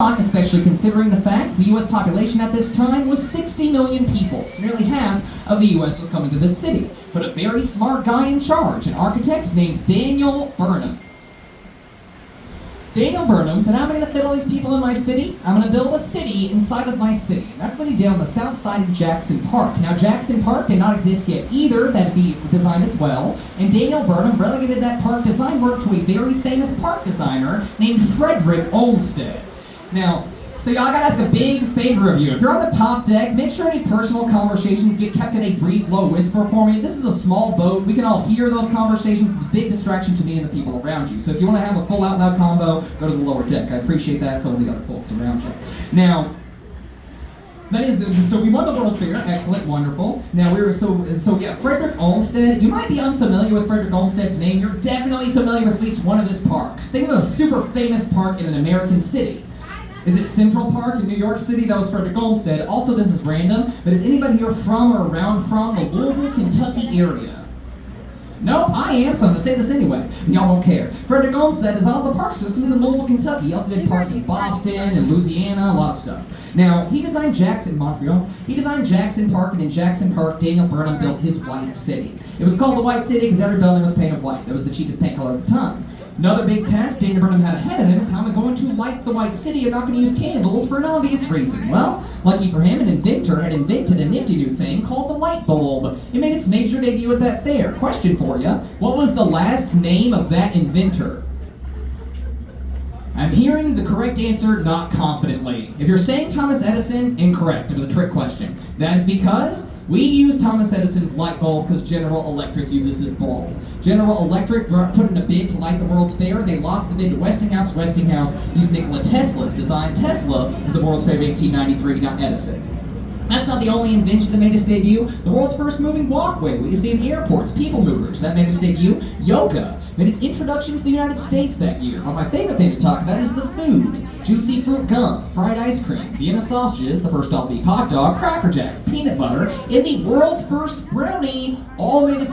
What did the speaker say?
Especially considering the fact the U.S. population at this time was 60 million people, so nearly half of the U.S. was coming to this city. But a very smart guy in charge, an architect named Daniel Burnham. Daniel Burnham said, I'm going to fit all these people in my city. I'm going to build a city inside of my city. And that's what he did on the south side of Jackson Park. Now, Jackson Park did not exist yet either. That'd be designed as well. And Daniel Burnham relegated that park design work to a very famous park designer named Frederick Olmsted. Now, so y'all gotta ask a big favor of you. If you're on the top deck, make sure any personal conversations get kept in a brief, low whisper for me. This is a small boat. We can all hear those conversations. It's a big distraction to me and the people around you. So if you want to have a full out loud combo, go to the lower deck. I appreciate that, so will the other folks around you. Now, so we won the World's Fair. Excellent, wonderful. Now Frederick Olmsted. You might be unfamiliar with Frederick Olmsted's name. You're definitely familiar with at least one of his parks. Think of a super famous park in an American city. Is it Central Park in New York City? That was Frederick Olmsted. Also, this is random, but is anybody here from or around from the Louisville, Kentucky area? Nope, I am, so I'm going to say this anyway. Y'all won't care. Frederick Olmsted is on the park systems in Louisville, Kentucky. He also did parks in Boston and Louisiana, a lot of stuff. Now, he designed Montreal. He designed Jackson Park, and in Jackson Park, Daniel Burnham built his White City. It was called the White City because every building was painted white. That was the cheapest paint color at the time. Another big task Daniel Burnham had ahead of him is how am I going to light the White City? I'm not going to use candles for an obvious reason. Well, lucky for him, an inventor had invented a nifty new thing called the light bulb. It made its major debut at that fair. Question for you, what was the last name of that inventor? I'm hearing the correct answer not confidently. If you're saying Thomas Edison, incorrect. It was a trick question. That is because we use Thomas Edison's light bulb because General Electric uses his bulb. General Electric put in a bid to light the World's Fair. They lost the bid to Westinghouse. Westinghouse used Nikola Tesla's design. Tesla at the World's Fair of 1893, not Edison. That's not the only invention that made its debut. The world's first moving walkway, what you see in airports, people movers, that made its debut. Yoga made its introduction to the United States that year. But my favorite thing to talk about is the food. Juicy fruit gum, fried ice cream, Vienna sausages, the first all-beef hot dog, Cracker Jacks, peanut butter, and the world's first brownie all made its